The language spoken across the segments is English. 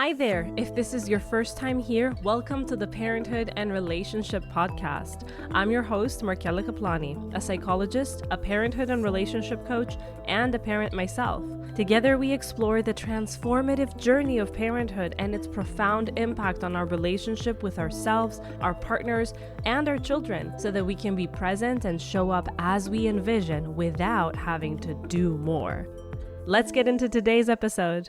Hi there. If this is your first time here, welcome to the Parenthood and Relationship Podcast. I'm your host, Markella Kaplani, a psychologist, a parenthood and relationship coach, and a parent myself. Together, we explore the transformative journey of parenthood and its profound impact on our relationship with ourselves, our partners, and our children, so that we can be present and show up as we envision without having to do more. Let's get into today's episode.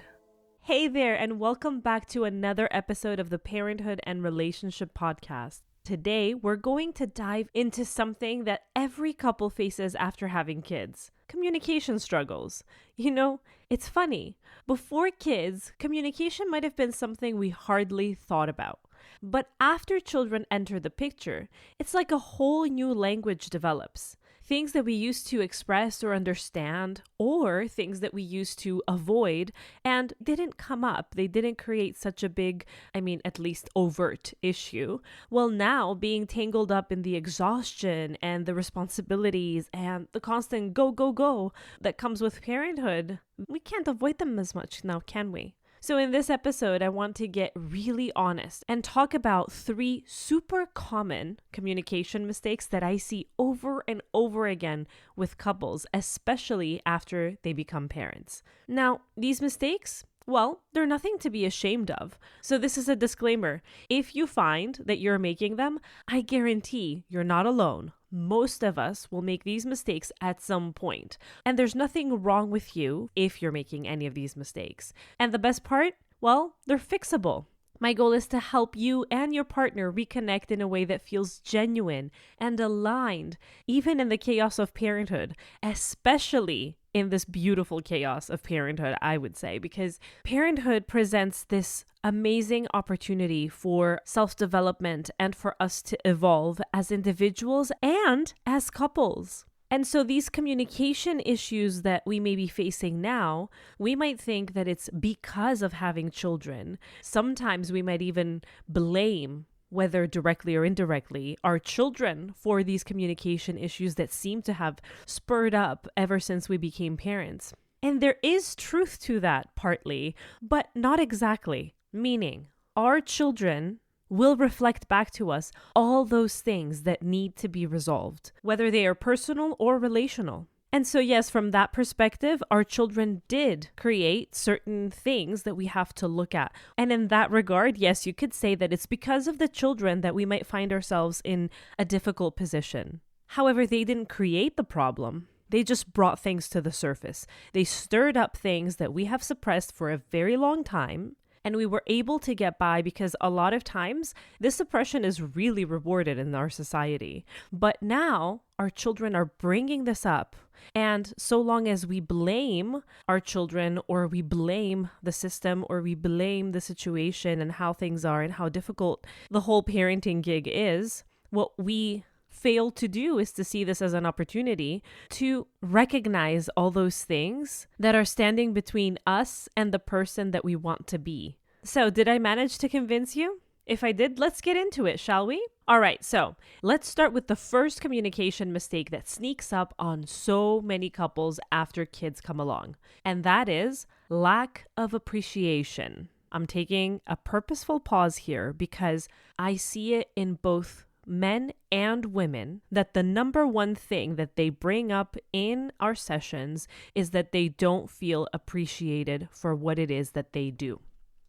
Hey there, and welcome back to another episode of the Parenthood and Relationship Podcast. Today, we're going to dive into something that every couple faces after having kids: communication struggles. You know, it's funny. Before kids, communication might have been something we hardly thought about. But after children enter the picture, it's like a whole new language develops. Things that we used to express or understand, or things that we used to avoid and didn't come up. They didn't create such a big, at least overt issue. Well, now being tangled up in the exhaustion and the responsibilities and the constant go that comes with parenthood, we can't avoid them as much now, can we? So in this episode, I want to get really honest and talk about 3 super common communication mistakes that I see over and over again with couples, especially after they become parents. Now, these mistakes, well, they're nothing to be ashamed of. So this is a disclaimer. If you find that you're making them, I guarantee you're not alone. Most of us will make these mistakes at some point. And there's nothing wrong with you if you're making any of these mistakes. And the best part? Well, they're fixable. My goal is to help you and your partner reconnect in a way that feels genuine and aligned, even in the chaos of parenthood, especially in this beautiful chaos of parenthood, I would say, because parenthood presents this amazing opportunity for self-development and for us to evolve as individuals and as couples. And so these communication issues that we may be facing now, we might think that it's because of having children. Sometimes we might even blame, whether directly or indirectly, our children for these communication issues that seem to have spurred up ever since we became parents. And there is truth to that partly, but not exactly. Meaning, our children will reflect back to us all those things that need to be resolved, whether they are personal or relational. And so yes, from that perspective, our children did create certain things that we have to look at. And in that regard, yes, you could say that it's because of the children that we might find ourselves in a difficult position. However, they didn't create the problem. They just brought things to the surface. They stirred up things that we have suppressed for a very long time. And we were able to get by because a lot of times this suppression is really rewarded in our society. But now our children are bringing this up. And so long as we blame our children, or we blame the system, or we blame the situation and how things are and how difficult the whole parenting gig is, what we fail to do is to see this as an opportunity to recognize all those things that are standing between us and the person that we want to be. So, did I manage to convince you? If I did, let's get into it, shall we? All right, so let's start with the first communication mistake that sneaks up on so many couples after kids come along, and that is lack of appreciation. I'm taking a purposeful pause here because I see it in both men and women that the number one thing that they bring up in our sessions is that they don't feel appreciated for what it is that they do.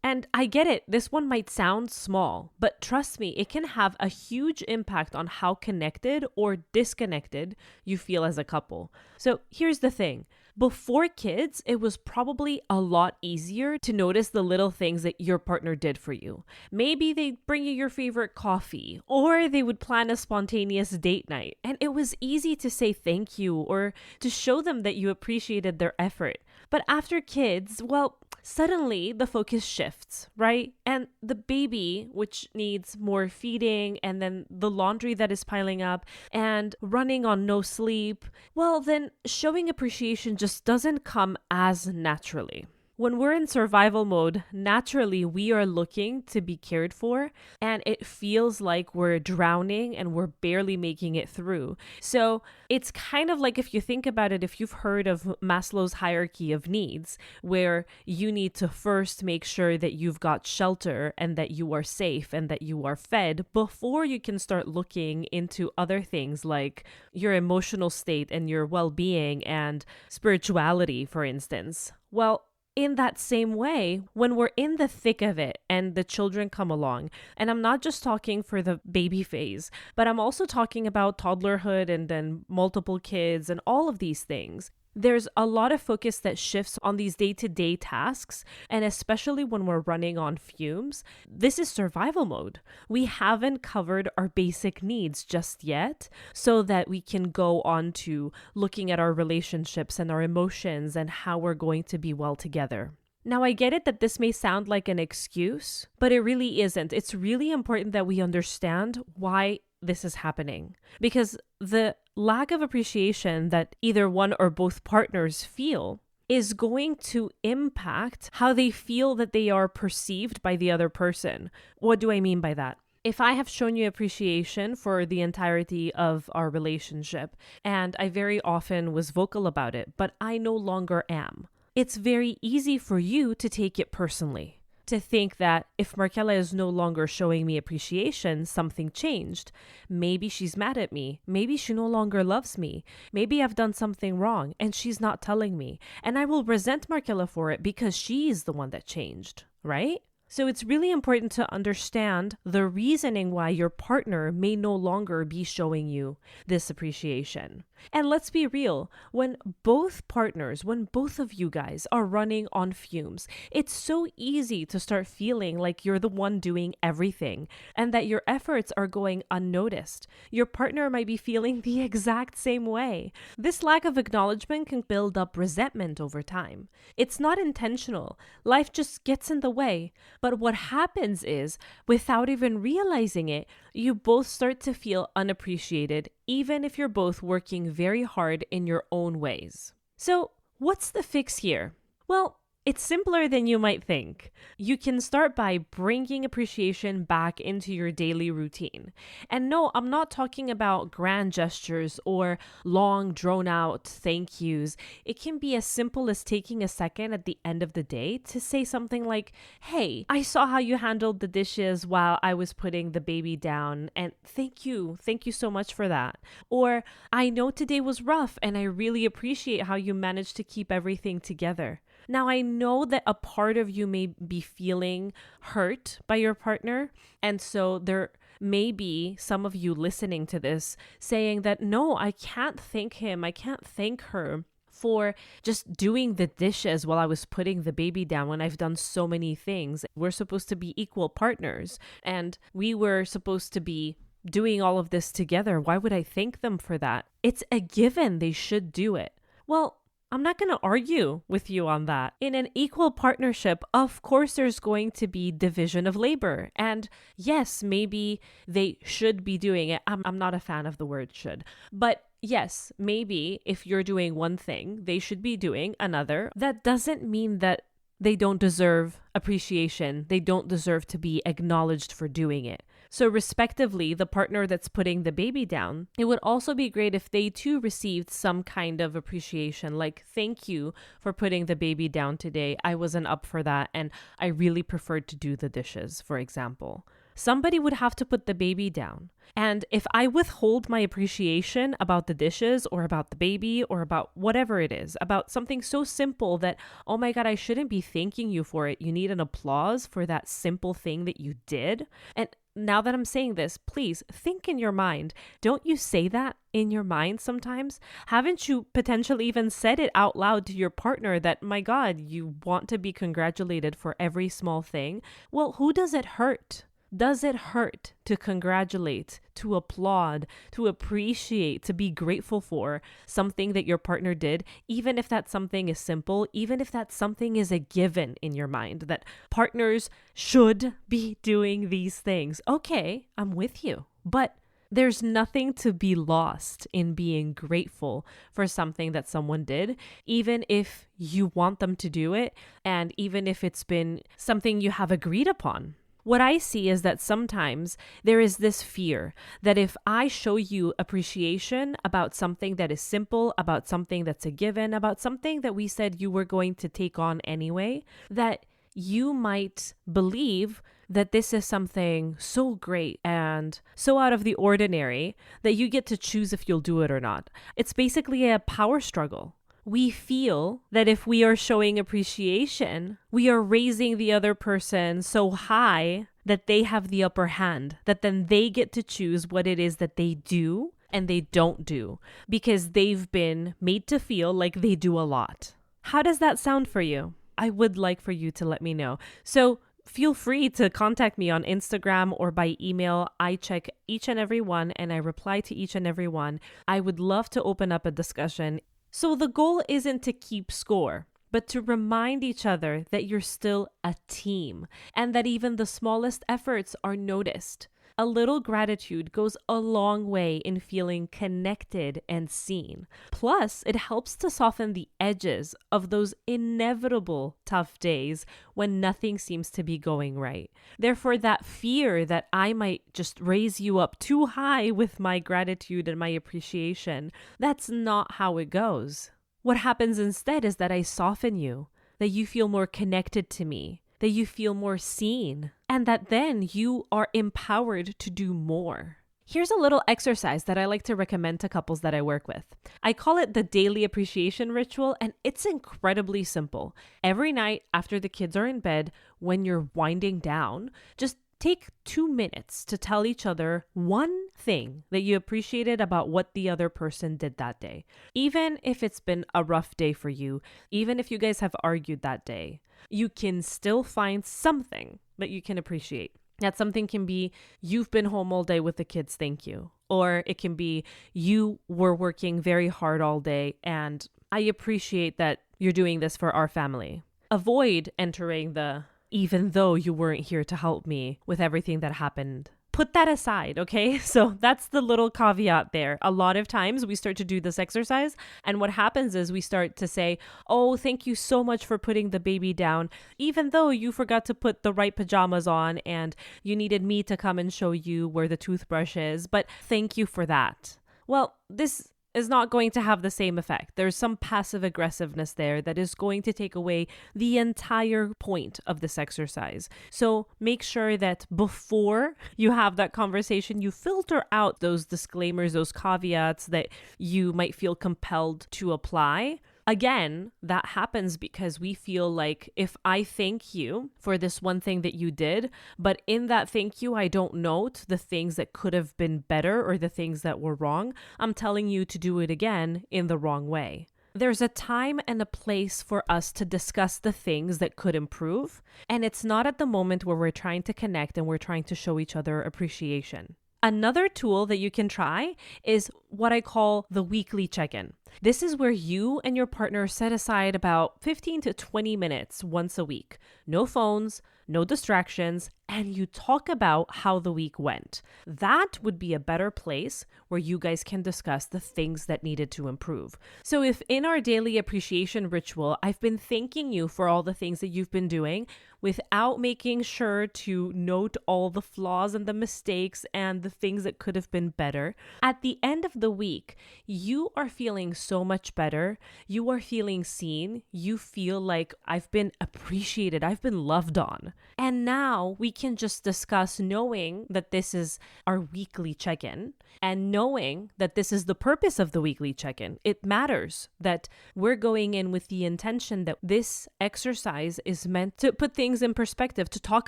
And I get it, this one might sound small, but trust me, it can have a huge impact on how connected or disconnected you feel as a couple. So here's the thing. Before kids, it was probably a lot easier to notice the little things that your partner did for you. Maybe they'd bring you your favorite coffee, or they would plan a spontaneous date night. And it was easy to say thank you or to show them that you appreciated their effort. But after kids, well, suddenly the focus shifts, right? And the baby, which needs more feeding, and then the laundry that is piling up and running on no sleep, well, then showing appreciation just doesn't come as naturally. When we're in survival mode, naturally we are looking to be cared for, and it feels like we're drowning and we're barely making it through. So it's kind of like, if you think about it, if you've heard of Maslow's hierarchy of needs, where you need to first make sure that you've got shelter and that you are safe and that you are fed before you can start looking into other things like your emotional state and your well-being and spirituality, for instance. Well, in that same way, when we're in the thick of it and the children come along, and I'm not just talking for the baby phase, but I'm also talking about toddlerhood and then multiple kids and all of these things. There's a lot of focus that shifts on these day-to-day tasks, and especially when we're running on fumes, this is survival mode. We haven't covered our basic needs just yet, so that we can go on to looking at our relationships and our emotions and how we're going to be well together. Now, I get it that this may sound like an excuse, but it really isn't. It's really important that we understand why this is happening, because the lack of appreciation that either one or both partners feel is going to impact how they feel that they are perceived by the other person. What do I mean by that? If I have shown you appreciation for the entirety of our relationship, and I very often was vocal about it, but I no longer am, it's very easy for you to take it personally. To think that if Markella is no longer showing me appreciation, something changed. Maybe she's mad at me. Maybe she no longer loves me. Maybe I've done something wrong and she's not telling me. And I will resent Markella for it because she's the one that changed, right? So it's really important to understand the reasoning why your partner may no longer be showing you this appreciation. And let's be real, when both partners, when both of you guys are running on fumes, it's so easy to start feeling like you're the one doing everything and that your efforts are going unnoticed. Your partner might be feeling the exact same way. This lack of acknowledgement can build up resentment over time. It's not intentional. Life just gets in the way. But what happens is, without even realizing it, you both start to feel unappreciated, even if you're both working very hard in your own ways. So, what's the fix here? Well, it's simpler than you might think. You can start by bringing appreciation back into your daily routine. And no, I'm not talking about grand gestures or long, drawn-out thank yous. It can be as simple as taking a second at the end of the day to say something like, "Hey, I saw how you handled the dishes while I was putting the baby down, and thank you so much for that." Or, "I know today was rough, and I really appreciate how you managed to keep everything together." Now, I know that a part of you may be feeling hurt by your partner, and so there may be some of you listening to this saying that, "No, I can't thank him, I can't thank her for just doing the dishes while I was putting the baby down when I've done so many things. We're supposed to be equal partners, and we were supposed to be doing all of this together. Why would I thank them for that? It's a given they should do it." Well, I'm not going to argue with you on that. In an equal partnership, of course, there's going to be division of labor. And yes, maybe they should be doing it. I'm not a fan of the word should. But yes, maybe if you're doing one thing, they should be doing another. That doesn't mean that they don't deserve appreciation. They don't deserve to be acknowledged for doing it. So respectively, the partner that's putting the baby down, it would also be great if they too received some kind of appreciation, like, "Thank you for putting the baby down today. I wasn't up for that, and I really preferred to do the dishes," for example. Somebody would have to put the baby down. And if I withhold my appreciation about the dishes or about the baby or about whatever it is, about something so simple that, oh my God, I shouldn't be thanking you for it. You need an applause for that simple thing that you did. And now that I'm saying this, please think in your mind. Don't you say that in your mind sometimes? Haven't you potentially even said it out loud to your partner that, my God, you want to be congratulated for every small thing? Well, who does it hurt? Does it hurt to congratulate, to applaud, to appreciate, to be grateful for something that your partner did, even if that something is simple, even if that something is a given in your mind, that partners should be doing these things? Okay, I'm with you. But There's nothing to be lost in being grateful for something that someone did, even if you want them to do it, and even if it's been something you have agreed upon. What I see is that sometimes there is this fear that if I show you appreciation about something that is simple, about something that's a given, about something that we said you were going to take on anyway, that you might believe that this is something so great and so out of the ordinary that you get to choose if you'll do it or not. It's basically a power struggle. We feel that if we are showing appreciation, we are raising the other person so high that they have the upper hand, that then they get to choose what it is that they do and they don't do because they've been made to feel like they do a lot. How does that sound for you? I would like for you to let me know. So feel free to contact me on Instagram or by email. I check each and every one and I reply to each and every one. I would love to open up a discussion. So the goal isn't to keep score, but to remind each other that you're still a team and that even the smallest efforts are noticed. A little gratitude goes a long way in feeling connected and seen. Plus, it helps to soften the edges of those inevitable tough days when nothing seems to be going right. Therefore, that fear that I might just raise you up too high with my gratitude and my appreciation, that's not how it goes. What happens instead is that I soften you, that you feel more connected to me, that you feel more seen, and that then you are empowered to do more. Here's a little exercise that I like to recommend to couples that I work with. I call it the daily appreciation ritual, and it's incredibly simple. Every night after the kids are in bed, when you're winding down, just take 2 minutes to tell each other one thing that you appreciated about what the other person did that day. Even if it's been a rough day for you, even if you guys have argued that day, you can still find something that you can appreciate. That something can be, you've been home all day with the kids, thank you. Or it can be, you were working very hard all day and I appreciate that you're doing this for our family. Avoid entering the, even though you weren't here to help me with everything that happened. Put that aside, okay? So that's the little caveat there. A lot of times we start to do this exercise and what happens is we start to say, oh, thank you so much for putting the baby down, even though you forgot to put the right pajamas on and you needed me to come and show you where the toothbrush is, but thank you for that. Well, this is not going to have the same effect. There's some passive aggressiveness there that is going to take away the entire point of this exercise. So make sure that before you have that conversation, you filter out those disclaimers, those caveats that you might feel compelled to apply. Again, that happens because we feel like if I thank you for this one thing that you did, but in that thank you, I don't note the things that could have been better or the things that were wrong, I'm telling you to do it again in the wrong way. There's a time and a place for us to discuss the things that could improve, and it's not at the moment where we're trying to connect and we're trying to show each other appreciation. Another tool that you can try is what I call the weekly check-in. This is where you and your partner set aside about 15 to 20 minutes once a week. No phones, no distractions, and you talk about how the week went. That would be a better place where you guys can discuss the things that needed to improve. So if in our daily appreciation ritual, I've been thanking you for all the things that you've been doing without making sure to note all the flaws and the mistakes and the things that could have been better, at the end of the week, you are feeling so much better. You are feeling seen. You feel like I've been appreciated. I've been loved on. And now we can just discuss knowing that this is our weekly check-in and knowing that this is the purpose of the weekly check-in. It matters that we're going in with the intention that this exercise is meant to put things in perspective, to talk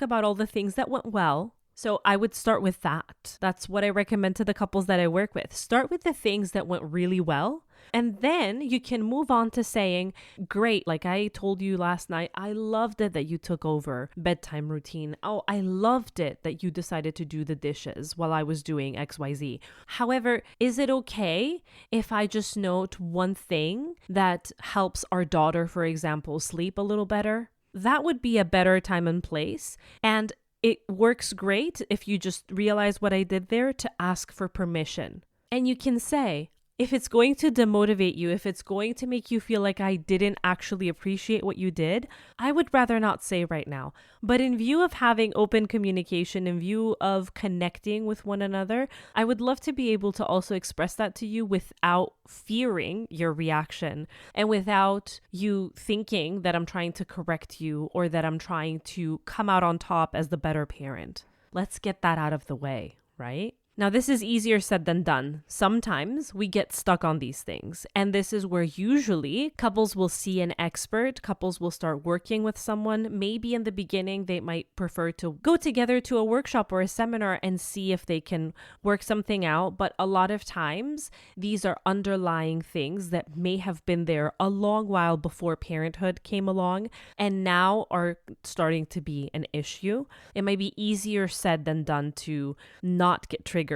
about all the things that went well. So I would start with that. That's what I recommend to the couples that I work with. Start with the things that went really well. And then you can move on to saying, great, like I told you last night, I loved it that you took over bedtime routine. Oh, I loved it that you decided to do the dishes while I was doing XYZ. However, is it okay if I just note one thing that helps our daughter, for example, sleep a little better? That would be a better time and place. And it works great if you just realize what I did there to ask for permission. And you can say, if it's going to demotivate you, if it's going to make you feel like I didn't actually appreciate what you did, I would rather not say right now. But in view of having open communication, in view of connecting with one another, I would love to be able to also express that to you without fearing your reaction and without you thinking that I'm trying to correct you or that I'm trying to come out on top as the better parent. Let's get that out of the way, right? Now, this is easier said than done. Sometimes we get stuck on these things, and this is where usually couples will see an expert, couples will start working with someone. Maybe in the beginning, they might prefer to go together to a workshop or a seminar and see if they can work something out. But a lot of times, these are underlying things that may have been there a long while before parenthood came along and now are starting to be an issue. It might be easier said than done to not get triggered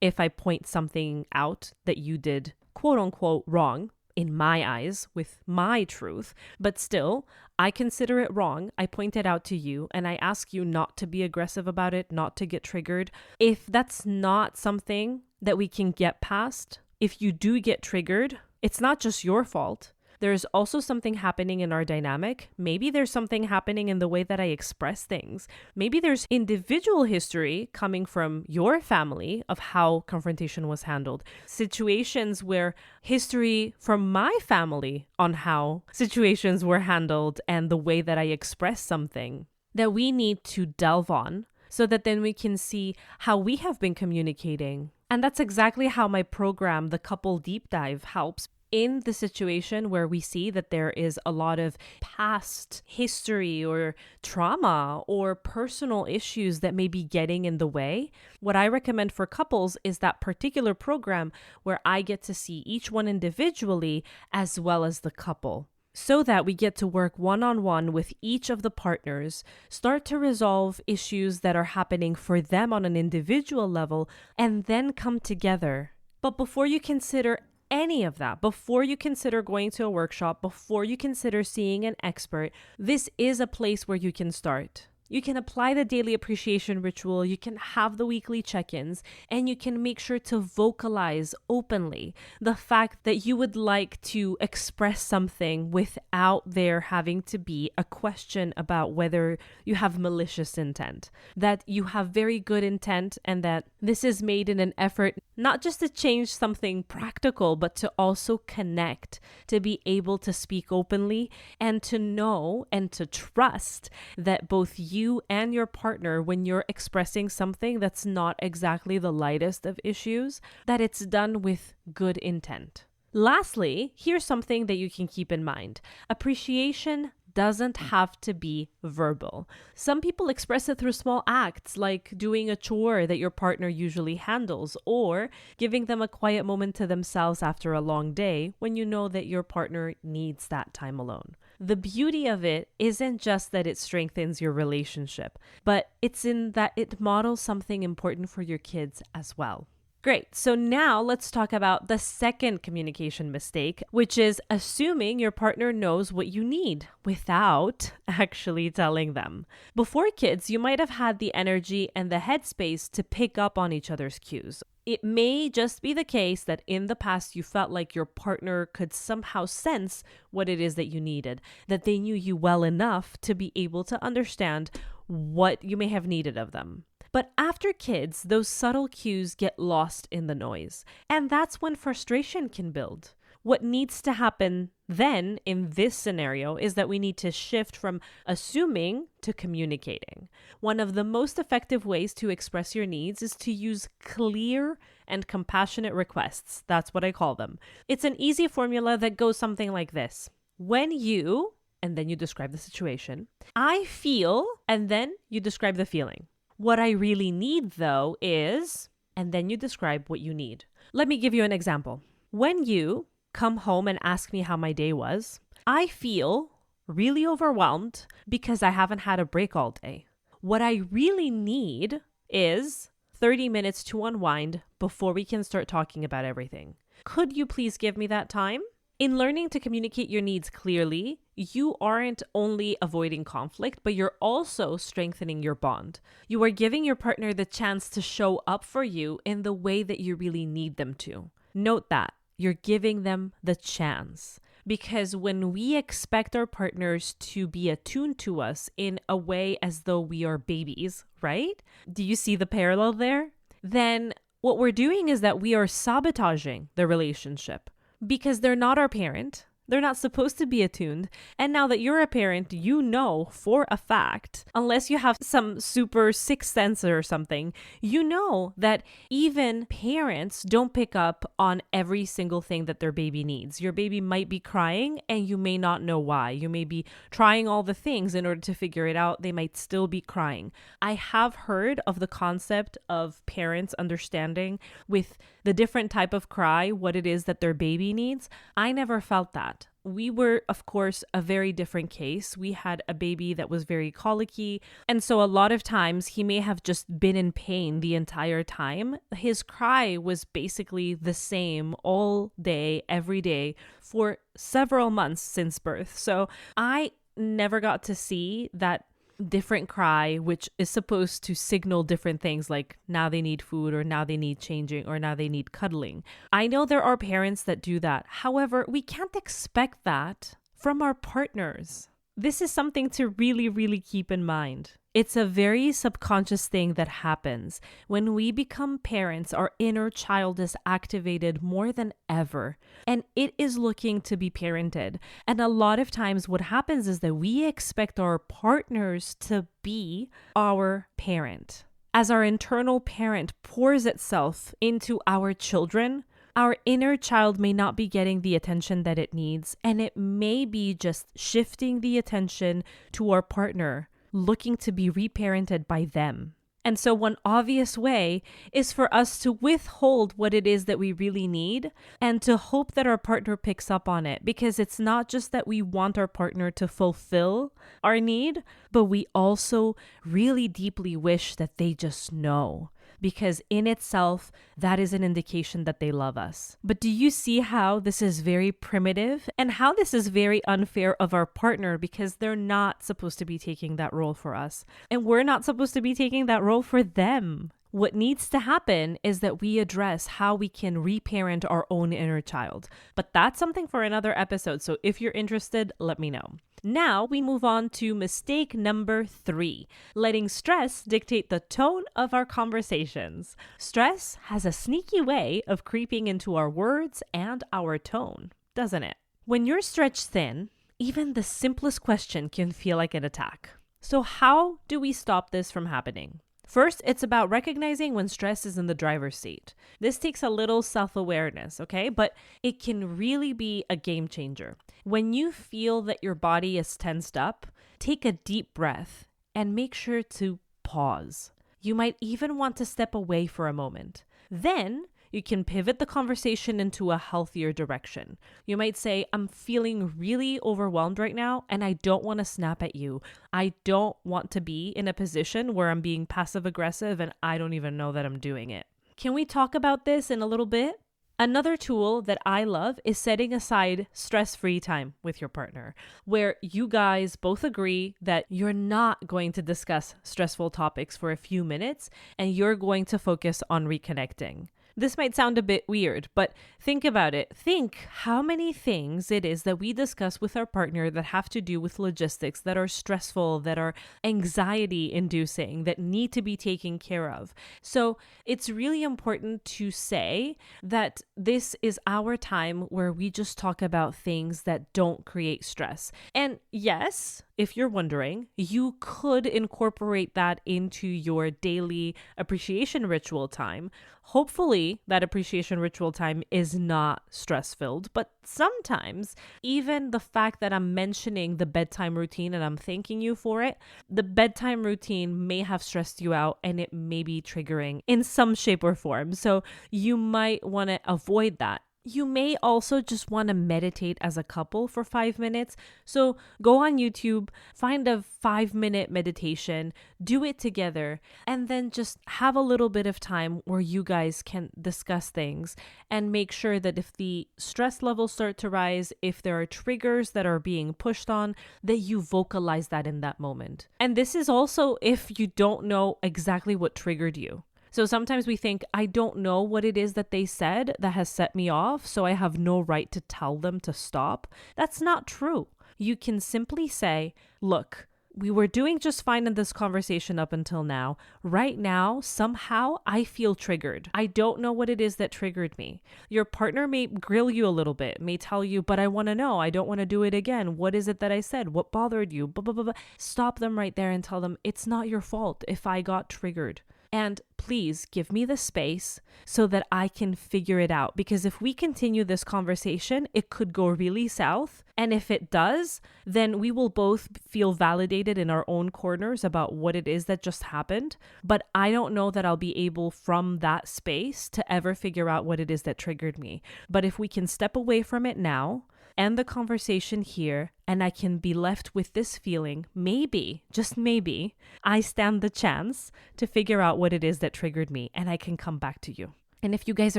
if I point something out that you did quote unquote wrong in my eyes with my truth, but still I consider it wrong. I point it out to you and I ask you not to be aggressive about it, not to get triggered. If that's not something that we can get past, if you do get triggered, it's not just your fault. There's also something happening in our dynamic. Maybe there's something happening in the way that I express things. Maybe there's individual history coming from your family of how confrontation was handled. Situations where history from my family on how situations were handled and the way that I express something that we need to delve on so that then we can see how we have been communicating. And that's exactly how my program, the Couple Deep Dive, helps. In the situation where we see that there is a lot of past history or trauma or personal issues that may be getting in the way, what I recommend for couples is that particular program where I get to see each one individually as well as the couple, so that we get to work one-on-one with each of the partners, start to resolve issues that are happening for them on an individual level, and then come together. But before you consider any of that, before you consider going to a workshop, before you consider seeing an expert, this is a place where you can start. You can apply the daily appreciation ritual, you can have the weekly check-ins, and you can make sure to vocalize openly the fact that you would like to express something without there having to be a question about whether you have malicious intent, that you have very good intent, and that this is made in an effort not just to change something practical, but to also connect, to be able to speak openly and to know and to trust that both you and your partner, when you're expressing something that's not exactly the lightest of issues, that it's done with good intent. Lastly, here's something that you can keep in mind. Appreciation doesn't have to be verbal. Some people express it through small acts like doing a chore that your partner usually handles or giving them a quiet moment to themselves after a long day when you know that your partner needs that time alone. The beauty of it isn't just that it strengthens your relationship, but it's in that it models something important for your kids as well. Great. So now let's talk about the second communication mistake, which is assuming your partner knows what you need without actually telling them. Before kids, you might have had the energy and the headspace to pick up on each other's cues. It may just be the case that in the past you felt like your partner could somehow sense what it is that you needed, that they knew you well enough to be able to understand what you may have needed of them. But after kids, those subtle cues get lost in the noise. And that's when frustration can build. What needs to happen then in this scenario is that we need to shift from assuming to communicating. One of the most effective ways to express your needs is to use clear and compassionate requests. That's what I call them. It's an easy formula that goes something like this. When you, and then you describe the situation, I feel, and then you describe the feeling. What I really need, though, is, and then you describe what you need. Let me give you an example. When you come home and ask me how my day was, I feel really overwhelmed because I haven't had a break all day. What I really need is 30 minutes to unwind before we can start talking about everything. Could you please give me that time? In learning to communicate your needs clearly, you aren't only avoiding conflict, but you're also strengthening your bond. You are giving your partner the chance to show up for you in the way that you really need them to. Note that you're giving them the chance. Because when we expect our partners to be attuned to us in a way as though we are babies, right? Do you see the parallel there? Then what we're doing is that we are sabotaging the relationship because they're not our parent. They're not supposed to be attuned. And now that you're a parent, you know for a fact, unless you have some super sixth sense or something, you know that even parents don't pick up on every single thing that their baby needs. Your baby might be crying and you may not know why. You may be trying all the things in order to figure it out. They might still be crying. I have heard of the concept of parents understanding with the different type of cry, what it is that their baby needs. I never felt that. We were, of course, a very different case. We had a baby that was very colicky. And so a lot of times he may have just been in pain the entire time. His cry was basically the same all day, every day for several months since birth. So I never got to see that different cry, which is supposed to signal different things like now they need food or now they need changing or now they need cuddling. I know there are parents that do that. However, we can't expect that from our partners. This is something to really, really keep in mind. It's a very subconscious thing that happens. When we become parents, our inner child is activated more than ever, and it is looking to be parented. And a lot of times what happens is that we expect our partners to be our parent. As our internal parent pours itself into our children, our inner child may not be getting the attention that it needs, and it may be just shifting the attention to our partner, looking to be reparented by them. And so one obvious way is for us to withhold what it is that we really need and to hope that our partner picks up on it, because it's not just that we want our partner to fulfill our need, but we also really deeply wish that they just know. Because in itself, that is an indication that they love us. But do you see how this is very primitive and how this is very unfair of our partner, because they're not supposed to be taking that role for us and we're not supposed to be taking that role for them? What needs to happen is that we address how we can reparent our own inner child. But that's something for another episode. So if you're interested, let me know. Now we move on to mistake number 3, letting stress dictate the tone of our conversations. Stress has a sneaky way of creeping into our words and our tone, doesn't it? When you're stretched thin, even the simplest question can feel like an attack. So how do we stop this from happening? First, it's about recognizing when stress is in the driver's seat. This takes a little self-awareness, okay? But it can really be a game changer. When you feel that your body is tensed up, take a deep breath and make sure to pause. You might even want to step away for a moment. Then you can pivot the conversation into a healthier direction. You might say, I'm feeling really overwhelmed right now, and I don't want to snap at you. I don't want to be in a position where I'm being passive aggressive and I don't even know that I'm doing it. Can we talk about this in a little bit? Another tool that I love is setting aside stress-free time with your partner, where you guys both agree that you're not going to discuss stressful topics for a few minutes and you're going to focus on reconnecting. This might sound a bit weird, but think about it. Think how many things it is that we discuss with our partner that have to do with logistics, that are stressful, that are anxiety-inducing, that need to be taken care of. So it's really important to say that this is our time where we just talk about things that don't create stress. And yes, if you're wondering, you could incorporate that into your daily appreciation ritual time. Hopefully, that appreciation ritual time is not stress-filled, but sometimes even the fact that I'm mentioning the bedtime routine and I'm thanking you for it, the bedtime routine may have stressed you out and it may be triggering in some shape or form. So you might want to avoid that. You may also just want to meditate as a couple for 5 minutes. So go on YouTube, find a 5-minute meditation, do it together, and then just have a little bit of time where you guys can discuss things and make sure that if the stress levels start to rise, if there are triggers that are being pushed on, that you vocalize that in that moment. And this is also if you don't know exactly what triggered you. So sometimes we think, I don't know what it is that they said that has set me off, so I have no right to tell them to stop. That's not true. You can simply say, look, we were doing just fine in this conversation up until now. Right now, somehow I feel triggered. I don't know what it is that triggered me. Your partner may grill you a little bit, may tell you, but I want to know. I don't want to do it again. What is it that I said? What bothered you? Blah, blah, blah, blah. Stop them right there and tell them it's not your fault if I got triggered. And please give me the space so that I can figure it out. Because if we continue this conversation, it could go really south. And if it does, then we will both feel validated in our own corners about what it is that just happened. But I don't know that I'll be able from that space to ever figure out what it is that triggered me. But if we can step away from it now, end the conversation here, and I can be left with this feeling, maybe, just maybe, I stand the chance to figure out what it is that triggered me, and I can come back to you. And if you guys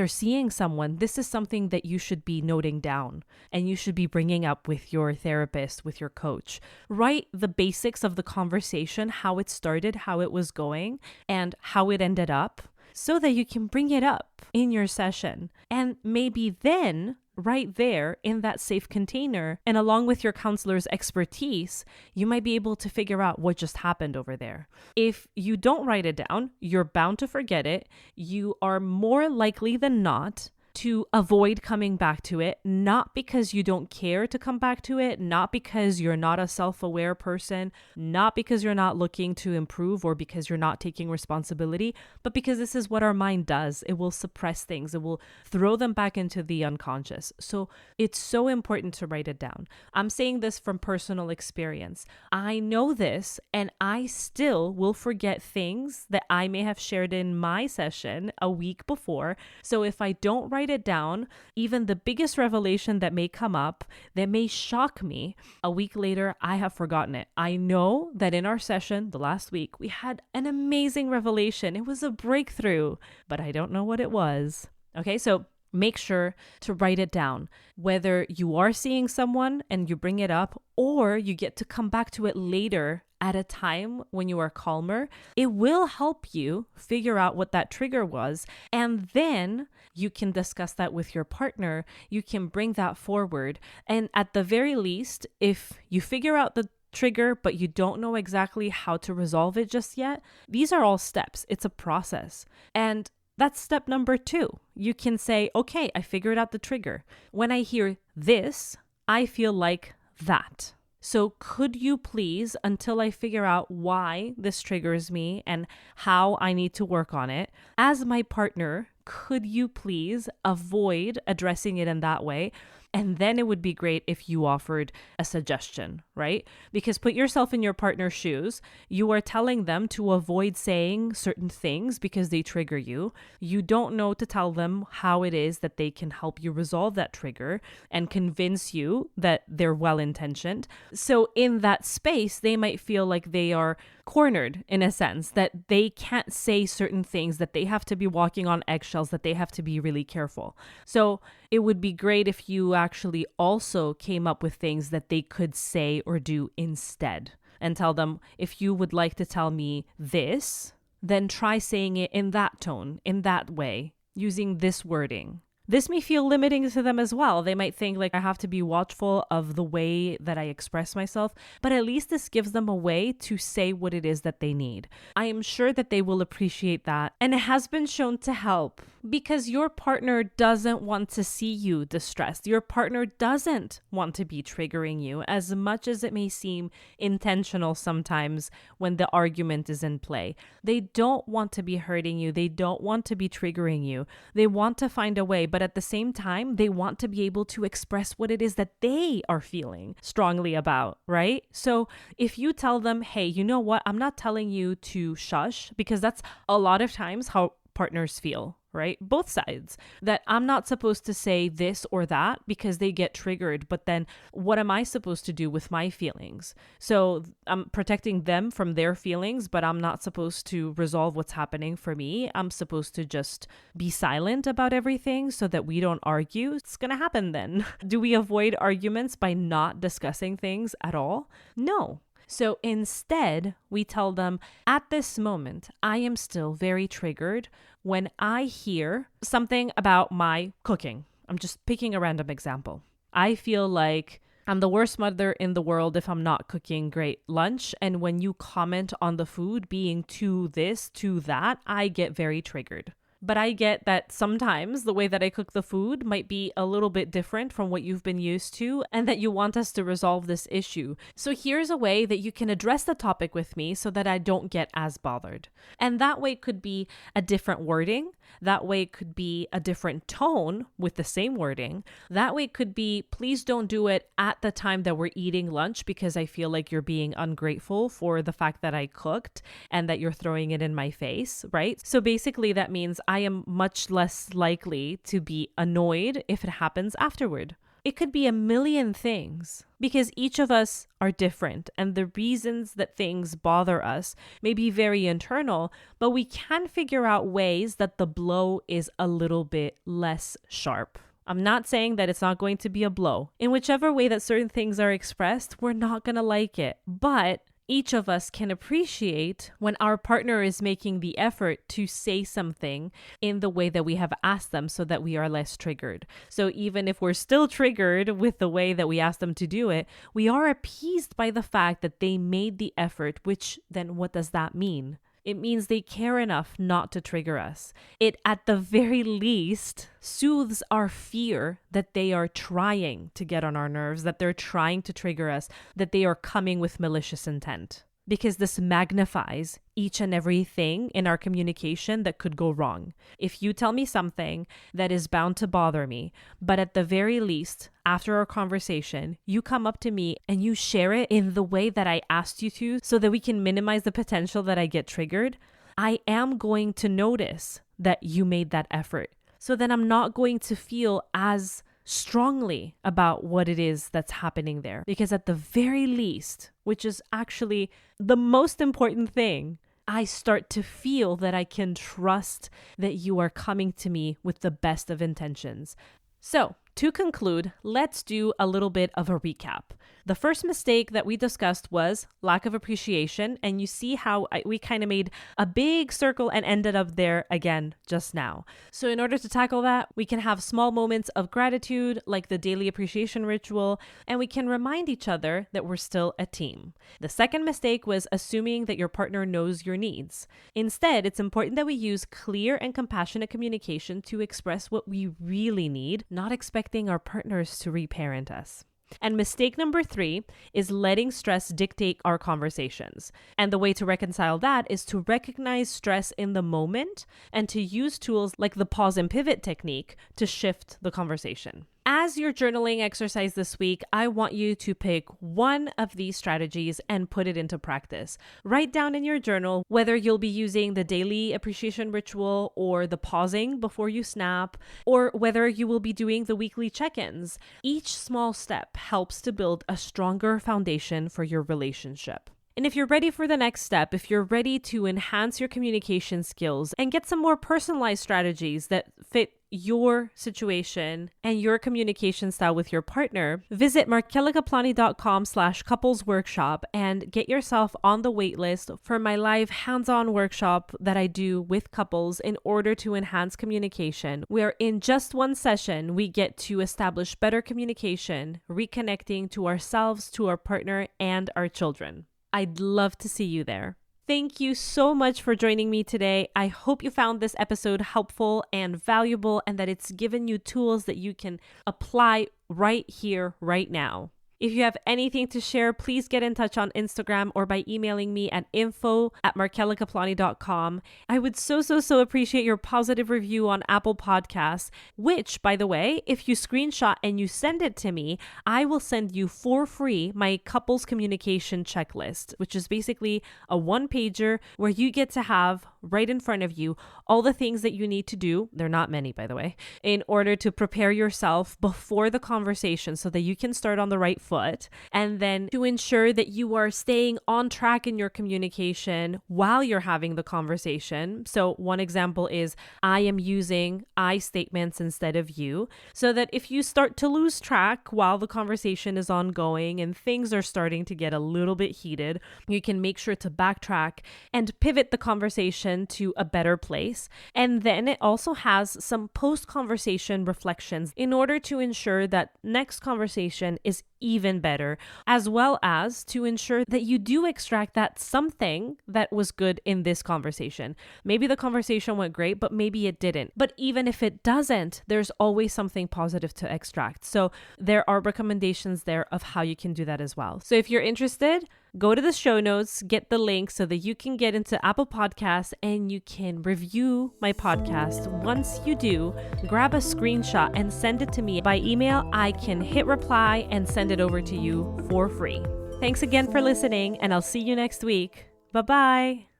are seeing someone, this is something that you should be noting down and you should be bringing up with your therapist, with your coach. Write the basics of the conversation, how it started, how it was going, and how it ended up, so that you can bring it up in your session. And maybe then, right there in that safe container, and along with your counselor's expertise, you might be able to figure out what just happened over there. If you don't write it down, you're bound to forget it. You are more likely than not to avoid coming back to it, not because you don't care to come back to it, not because you're not a self-aware person, not because you're not looking to improve or because you're not taking responsibility, but because this is what our mind does. It will suppress things. It will throw them back into the unconscious. So it's so important to write it down. I'm saying this from personal experience. I know this, and I still will forget things that I may have shared in my session a week before. So if I don't write it down, even the biggest revelation that may come up, that may shock me, a week later, I have forgotten it. I know that in our session the last week, we had an amazing revelation. It was a breakthrough, but I don't know what it was. Okay, so make sure to write it down. Whether you are seeing someone and you bring it up, or you get to come back to it later at a time when you are calmer, it will help you figure out what that trigger was. And then you can discuss that with your partner. You can bring that forward. And at the very least, if you figure out the trigger, but you don't know exactly how to resolve it just yet, these are all steps. It's a process. And that's step number 2. You can say, okay, I figured out the trigger. When I hear this, I feel like that. So could you please, until I figure out why this triggers me and how I need to work on it, as my partner, could you please avoid addressing it in that way? And then it would be great if you offered a suggestion, right? Because put yourself in your partner's shoes. You are telling them to avoid saying certain things because they trigger you. You don't know to tell them how it is that they can help you resolve that trigger and convince you that they're well-intentioned. So in that space, they might feel like they are cornered in a sense, that they can't say certain things, that they have to be walking on eggshells, that they have to be really careful. So it would be great if you actually also came up with things that they could say or do instead, and tell them, if you would like to tell me this, then try saying it in that tone, in that way, using this wording. This may feel limiting to them as well. They might think like I have to be watchful of the way that I express myself, but at least this gives them a way to say what it is that they need. I am sure that they will appreciate that. And it has been shown to help because your partner doesn't want to see you distressed. Your partner doesn't want to be triggering you, as much as it may seem intentional sometimes when the argument is in play. They don't want to be hurting you. They don't want to be triggering you. They want to find a way, but at the same time, they want to be able to express what it is that they are feeling strongly about, right? So if you tell them, hey, you know what? I'm not telling you to shush, because that's a lot of times how partners feel, right? Both sides. That I'm not supposed to say this or that because they get triggered, but then what am I supposed to do with my feelings? So I'm protecting them from their feelings, but I'm not supposed to resolve what's happening for me. I'm supposed to just be silent about everything so that we don't argue. It's going to happen then. Do we avoid arguments by not discussing things at all? No. So instead, we tell them, at this moment, I am still very triggered when I hear something about my cooking. I'm just picking a random example. I feel like I'm the worst mother in the world if I'm not cooking great lunch. And when you comment on the food being too this, too that, I get very triggered. But I get that sometimes the way that I cook the food might be a little bit different from what you've been used to, and that you want us to resolve this issue. So here's a way that you can address the topic with me so that I don't get as bothered. And that way could be a different wording. That way could be a different tone with the same wording. That way could be, please don't do it at the time that we're eating lunch because I feel like you're being ungrateful for the fact that I cooked and that you're throwing it in my face, right? So basically that means I am much less likely to be annoyed if it happens afterward. It could be a million things because each of us are different and the reasons that things bother us may be very internal, but we can figure out ways that the blow is a little bit less sharp. I'm not saying that it's not going to be a blow. In whichever way that certain things are expressed, we're not going to like it, but each of us can appreciate when our partner is making the effort to say something in the way that we have asked them so that we are less triggered. So even if we're still triggered with the way that we asked them to do it, we are appeased by the fact that they made the effort, which then what does that mean? It means they care enough not to trigger us. It, at the very least, soothes our fear that they are trying to get on our nerves, that they're trying to trigger us, that they are coming with malicious intent. Because this magnifies each and everything in our communication that could go wrong. If you tell me something that is bound to bother me, but at the very least, after our conversation, you come up to me and you share it in the way that I asked you to so that we can minimize the potential that I get triggered, I am going to notice that you made that effort. So then I'm not going to feel as strongly about what it is that's happening there. Because at the very least, which is actually the most important thing, I start to feel that I can trust that you are coming to me with the best of intentions. So, to conclude, let's do a little bit of a recap. The first mistake that we discussed was lack of appreciation, and you see how we kind of made a big circle and ended up there again just now. So in order to tackle that, we can have small moments of gratitude, like the daily appreciation ritual, and we can remind each other that we're still a team. The second mistake was assuming that your partner knows your needs. Instead, it's important that we use clear and compassionate communication to express what we really need, not expecting our partners to reparent us. And mistake number 3 is letting stress dictate our conversations. And the way to reconcile that is to recognize stress in the moment and to use tools like the pause and pivot technique to shift the conversation. As your journaling exercise this week, I want you to pick one of these strategies and put it into practice. Write down in your journal whether you'll be using the daily appreciation ritual or the pausing before you snap, or whether you will be doing the weekly check-ins. Each small step helps to build a stronger foundation for your relationship. And if you're ready for the next step, if you're ready to enhance your communication skills and get some more personalized strategies that fit your situation and your communication style with your partner, visit markelikaplani.com/couples workshop and get yourself on the wait list for my live hands-on workshop that I do with couples in order to enhance communication, where in just one session, we get to establish better communication, reconnecting to ourselves, to our partner, and our children. I'd love to see you there. Thank you so much for joining me today. I hope you found this episode helpful and valuable and that it's given you tools that you can apply right here, right now. If you have anything to share, please get in touch on Instagram or by emailing me at info@markelikaplani.com. I would so appreciate your positive review on Apple Podcasts, which, by the way, if you screenshot and you send it to me, I will send you for free my couples communication checklist, which is basically a one-pager where you get to have right in front of you all the things that you need to do. They're not many, by the way, in order to prepare yourself before the conversation so that you can start on the right foot, and then to ensure that you are staying on track in your communication while you're having the conversation. So one example is I am using I statements instead of you, so that if you start to lose track while the conversation is ongoing and things are starting to get a little bit heated, you can make sure to backtrack and pivot the conversation to a better place. And then it also has some post-conversation reflections in order to ensure that next conversation is even better, as well as to ensure that you do extract that something that was good in this conversation. Maybe the conversation went great, but maybe it didn't. But even if it doesn't, there's always something positive to extract. So there are recommendations there of how you can do that as well. So if you're interested, go to the show notes, get the link so that you can get into Apple Podcasts and you can review my podcast. Once you do, grab a screenshot and send it to me by email. I can hit reply and send it over to you for free. Thanks again for listening, and I'll see you next week. Bye-bye.